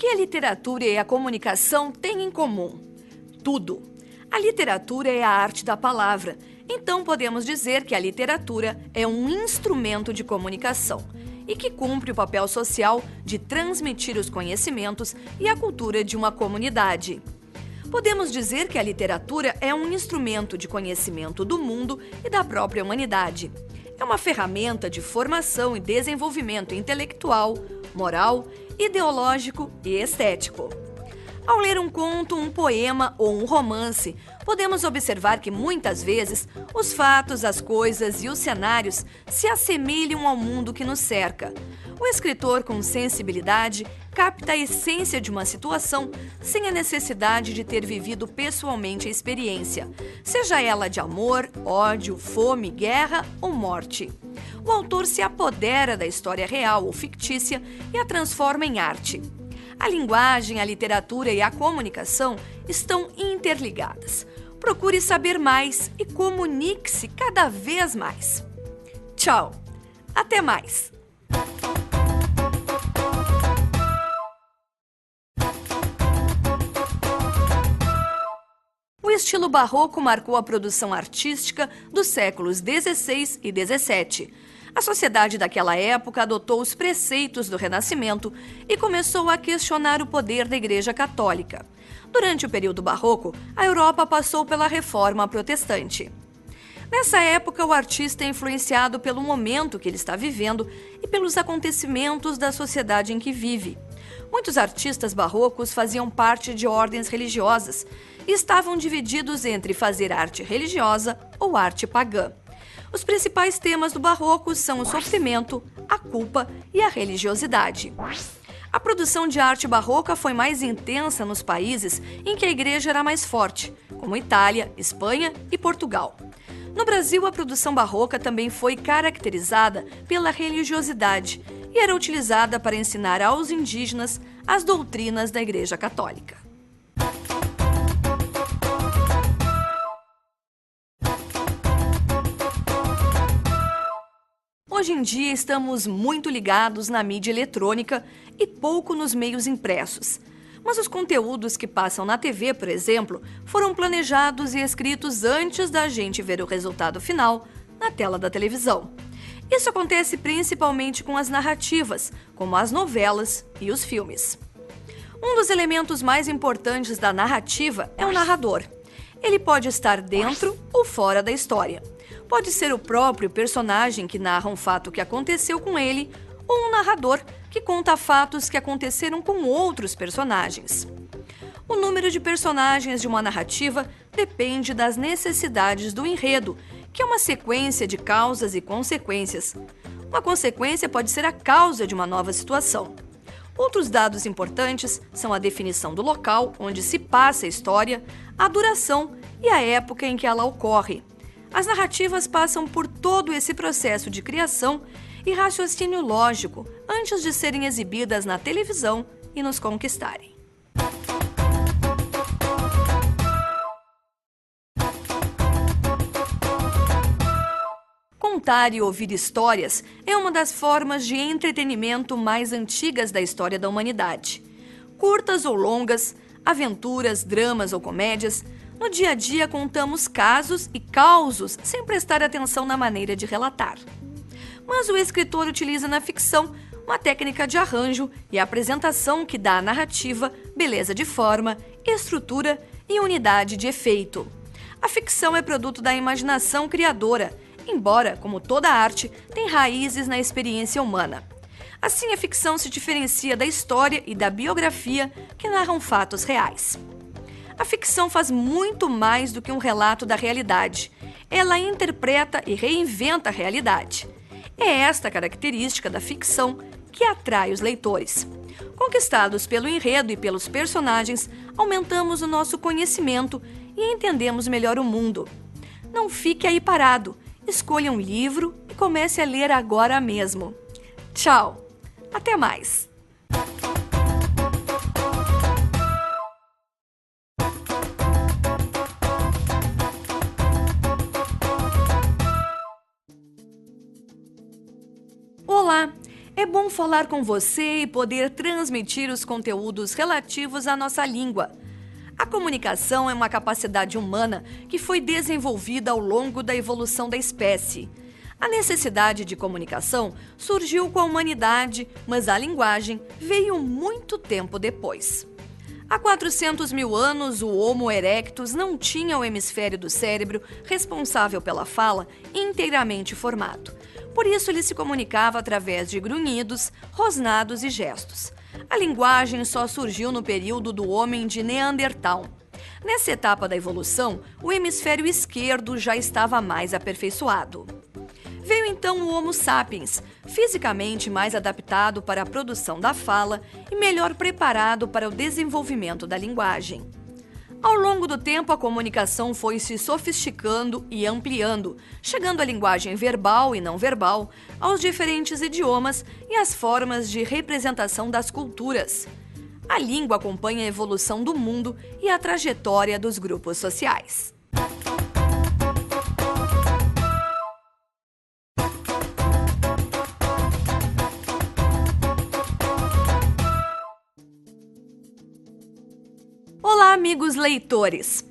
que a literatura e a comunicação têm em comum? Tudo. A literatura é a arte da palavra, então podemos dizer que a literatura é um instrumento de comunicação e que cumpre o papel social de transmitir os conhecimentos e a cultura de uma comunidade. Podemos dizer que a literatura é um instrumento de conhecimento do mundo e da própria humanidade. É uma ferramenta de formação e desenvolvimento intelectual, moral, ideológico e estético. Ao ler um conto, um poema ou um romance, podemos observar que muitas vezes os fatos, as coisas e os cenários se assemelham ao mundo que nos cerca. O escritor, com sensibilidade, capta a essência de uma situação sem a necessidade de ter vivido pessoalmente a experiência, seja ela de amor, ódio, fome, guerra ou morte. O autor se apodera da história real ou fictícia e a transforma em arte. A linguagem, a literatura e a comunicação estão interligadas. Procure saber mais e comunique-se cada vez mais. Tchau! Até mais! O estilo barroco marcou a produção artística dos séculos XVI e XVII. A sociedade daquela época adotou os preceitos do Renascimento e começou a questionar o poder da Igreja Católica. Durante o período barroco, a Europa passou pela Reforma Protestante. Nessa época, o artista é influenciado pelo momento que ele está vivendo e pelos acontecimentos da sociedade em que vive. Muitos artistas barrocos faziam parte de ordens religiosas e estavam divididos entre fazer arte religiosa ou arte pagã. Os principais temas do barroco são o sofrimento, a culpa e a religiosidade. A produção de arte barroca foi mais intensa nos países em que a igreja era mais forte, como Itália, Espanha e Portugal. No Brasil, a produção barroca também foi caracterizada pela religiosidade e era utilizada para ensinar aos indígenas as doutrinas da Igreja Católica. Hoje em dia estamos muito ligados na mídia eletrônica e pouco nos meios impressos. Mas os conteúdos que passam na TV, por exemplo, foram planejados e escritos antes da gente ver o resultado final na tela da televisão. Isso acontece principalmente com as narrativas, como as novelas e os filmes. Um dos elementos mais importantes da narrativa é o narrador. Ele pode estar dentro ou fora da história. Pode ser o próprio personagem que narra um fato que aconteceu com ele, ou um narrador que conta fatos que aconteceram com outros personagens. O número de personagens de uma narrativa depende das necessidades do enredo, que é uma sequência de causas e consequências. Uma consequência pode ser a causa de uma nova situação. Outros dados importantes são a definição do local onde se passa a história, a duração e a época em que ela ocorre. As narrativas passam por todo esse processo de criação e raciocínio lógico antes de serem exibidas na televisão e nos conquistarem. Contar e ouvir histórias é uma das formas de entretenimento mais antigas da história da humanidade. Curtas ou longas, aventuras, dramas ou comédias, no dia a dia contamos casos e causos sem prestar atenção na maneira de relatar. Mas o escritor utiliza na ficção uma técnica de arranjo e apresentação que dá à narrativa beleza de forma, estrutura e unidade de efeito. A ficção é produto da imaginação criadora, embora, como toda arte, tem raízes na experiência humana. Assim, a ficção se diferencia da história e da biografia que narram fatos reais. A ficção faz muito mais do que um relato da realidade. Ela interpreta e reinventa a realidade. É esta característica da ficção que atrai os leitores. Conquistados pelo enredo e pelos personagens, aumentamos o nosso conhecimento e entendemos melhor o mundo. Não fique aí parado. Escolha um livro e comece a ler agora mesmo. Tchau! Até mais! Olá! É bom falar com você e poder transmitir os conteúdos relativos à nossa língua. A comunicação é uma capacidade humana que foi desenvolvida ao longo da evolução da espécie. A necessidade de comunicação surgiu com a humanidade, mas a linguagem veio muito tempo depois. Há 400 mil anos, o Homo erectus não tinha o hemisfério do cérebro responsável pela fala inteiramente formado. Por isso, ele se comunicava através de grunhidos, rosnados e gestos. A linguagem só surgiu no período do homem de Neandertal. Nessa etapa da evolução, o hemisfério esquerdo já estava mais aperfeiçoado. Veio então o Homo sapiens, fisicamente mais adaptado para a produção da fala e melhor preparado para o desenvolvimento da linguagem. Ao longo do tempo, a comunicação foi se sofisticando e ampliando, chegando à linguagem verbal e não verbal, aos diferentes idiomas e às formas de representação das culturas. A língua acompanha a evolução do mundo e a trajetória dos grupos sociais. Olá, amigos leitores!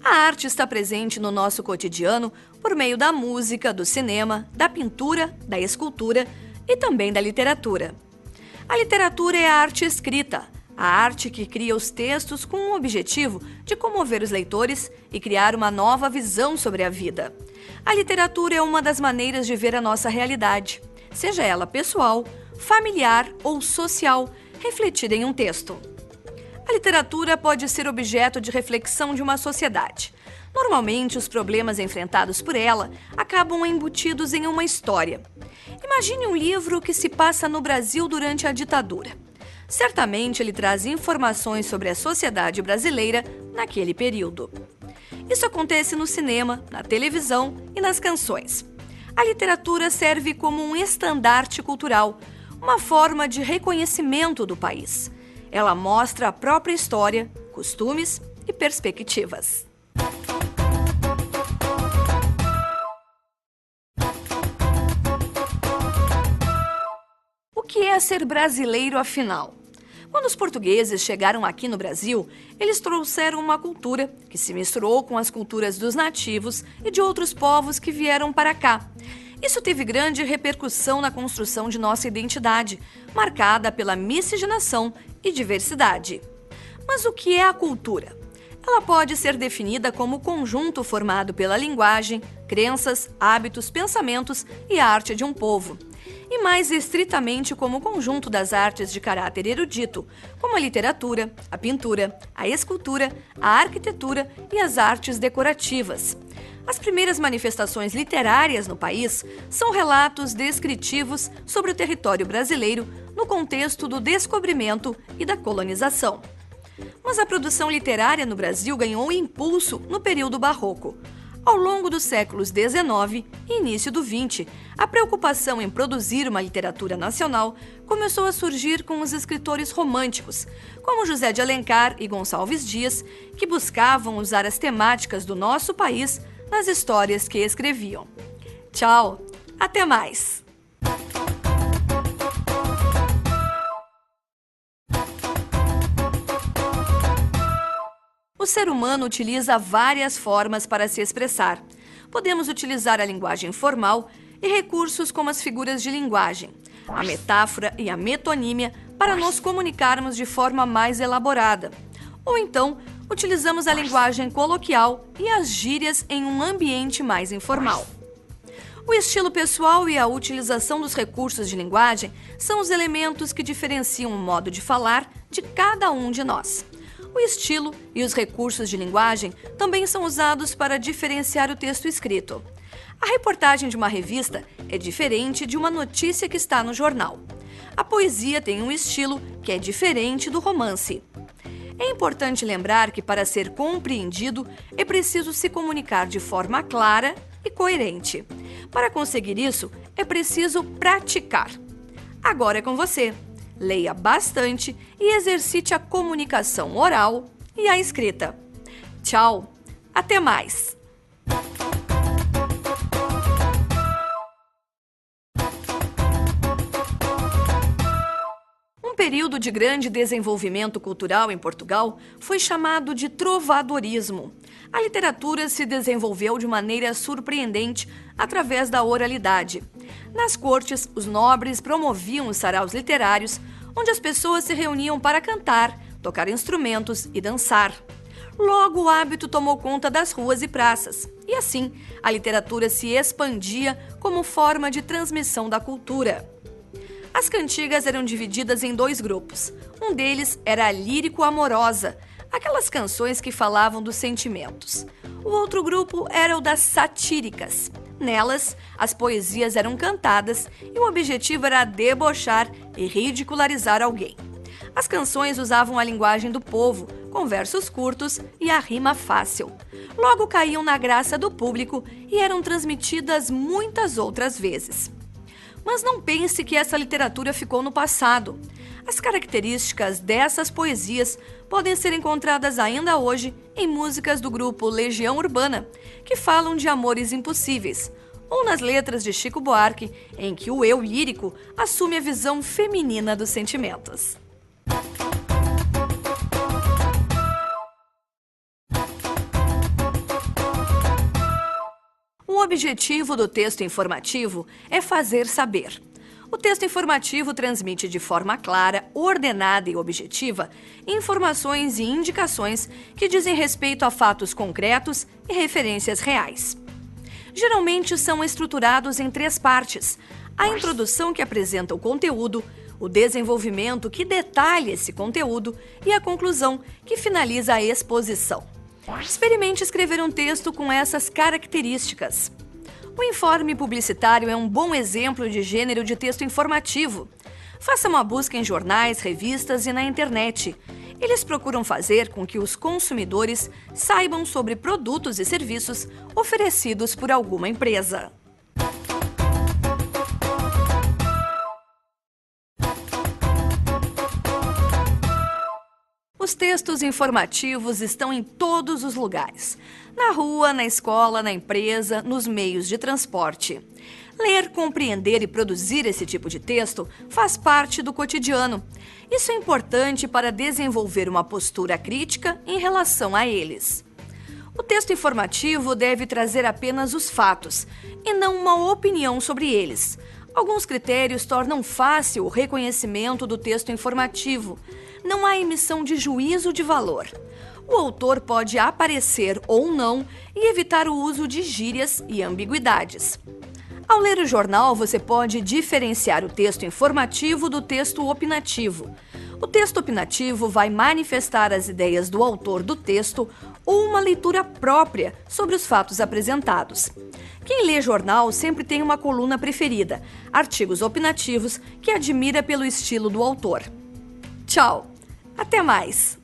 A arte está presente no nosso cotidiano por meio da música, do cinema, da pintura, da escultura e também da literatura. A literatura é a arte escrita, a arte que cria os textos com o objetivo de comover os leitores e criar uma nova visão sobre a vida. A literatura é uma das maneiras de ver a nossa realidade, seja ela pessoal, familiar ou social, refletida em um texto. A literatura pode ser objeto de reflexão de uma sociedade. Normalmente, os problemas enfrentados por ela acabam embutidos em uma história. Imagine um livro que se passa no Brasil durante a ditadura. Certamente, ele traz informações sobre a sociedade brasileira naquele período. Isso acontece no cinema, na televisão e nas canções. A literatura serve como um estandarte cultural, uma forma de reconhecimento do país. Ela mostra a própria história, costumes e perspectivas. O que é ser brasileiro, afinal? Quando os portugueses chegaram aqui no Brasil, eles trouxeram uma cultura que se misturou com as culturas dos nativos e de outros povos que vieram para cá. Isso teve grande repercussão na construção de nossa identidade, marcada pela miscigenação e diversidade. Mas o que é a cultura? Ela pode ser definida como conjunto formado pela linguagem, crenças, hábitos, pensamentos e arte de um povo. E mais estritamente como conjunto das artes de caráter erudito, como a literatura, a pintura, a escultura, a arquitetura e as artes decorativas. As primeiras manifestações literárias no país são relatos descritivos sobre o território brasileiro no contexto do descobrimento e da colonização. Mas a produção literária no Brasil ganhou impulso no período barroco. Ao longo dos séculos XIX e início do XX, a preocupação em produzir uma literatura nacional começou a surgir com os escritores românticos, como José de Alencar e Gonçalves Dias, que buscavam usar as temáticas do nosso país nas histórias que escreviam. Tchau, até mais! O ser humano utiliza várias formas para se expressar. Podemos utilizar a linguagem formal e recursos como as figuras de linguagem, a metáfora e a metonímia para nos comunicarmos de forma mais elaborada. Ou então, utilizamos a linguagem coloquial e as gírias em um ambiente mais informal. O estilo pessoal e a utilização dos recursos de linguagem são os elementos que diferenciam o modo de falar de cada um de nós. O estilo e os recursos de linguagem também são usados para diferenciar o texto escrito. A reportagem de uma revista é diferente de uma notícia que está no jornal. A poesia tem um estilo que é diferente do romance. É importante lembrar que, para ser compreendido, é preciso se comunicar de forma clara e coerente. Para conseguir isso, é preciso praticar. Agora é com você. Leia bastante e exercite a comunicação oral e a escrita. Tchau, até mais! período de grande desenvolvimento cultural em Portugal foi chamado de trovadorismo. A literatura se desenvolveu de maneira surpreendente através da oralidade. Nas cortes, os nobres promoviam os saraus literários, onde as pessoas se reuniam para cantar, tocar instrumentos e dançar. Logo, o hábito tomou conta das ruas e praças, e assim a literatura se expandia como forma de transmissão da cultura. As cantigas eram divididas em 2 grupos. Um deles era a lírico-amorosa, aquelas canções que falavam dos sentimentos. O outro grupo era o das satíricas. Nelas, as poesias eram cantadas e o objetivo era debochar e ridicularizar alguém. As canções usavam a linguagem do povo, com versos curtos e a rima fácil. Logo caíam na graça do público e eram transmitidas muitas outras vezes. Mas não pense que essa literatura ficou no passado. As características dessas poesias podem ser encontradas ainda hoje em músicas do grupo Legião Urbana, que falam de amores impossíveis, ou nas letras de Chico Buarque, em que o eu lírico assume a visão feminina dos sentimentos. O objetivo do texto informativo é fazer saber. O texto informativo transmite de forma clara, ordenada e objetiva informações e indicações que dizem respeito a fatos concretos e referências reais. Geralmente são estruturados em 3 partes: a introdução, que apresenta o conteúdo, o desenvolvimento, que detalha esse conteúdo, e a conclusão, que finaliza a exposição. Experimente escrever um texto com essas características. O informe publicitário é um bom exemplo de gênero de texto informativo. Faça uma busca em jornais, revistas e na internet. Eles procuram fazer com que os consumidores saibam sobre produtos e serviços oferecidos por alguma empresa. Os textos informativos estão em todos os lugares: na rua, na escola, na empresa, nos meios de transporte. Ler, compreender e produzir esse tipo de texto faz parte do cotidiano. Isso é importante para desenvolver uma postura crítica em relação a eles. O texto informativo deve trazer apenas os fatos, e não uma opinião sobre eles. Alguns critérios tornam fácil o reconhecimento do texto informativo. Não há emissão de juízo de valor. O autor pode aparecer ou não e evitar o uso de gírias e ambiguidades. Ao ler o jornal, você pode diferenciar o texto informativo do texto opinativo. O texto opinativo vai manifestar as ideias do autor do texto ou uma leitura própria sobre os fatos apresentados. Quem lê jornal sempre tem uma coluna preferida, artigos opinativos, que admira pelo estilo do autor. Tchau! Até mais!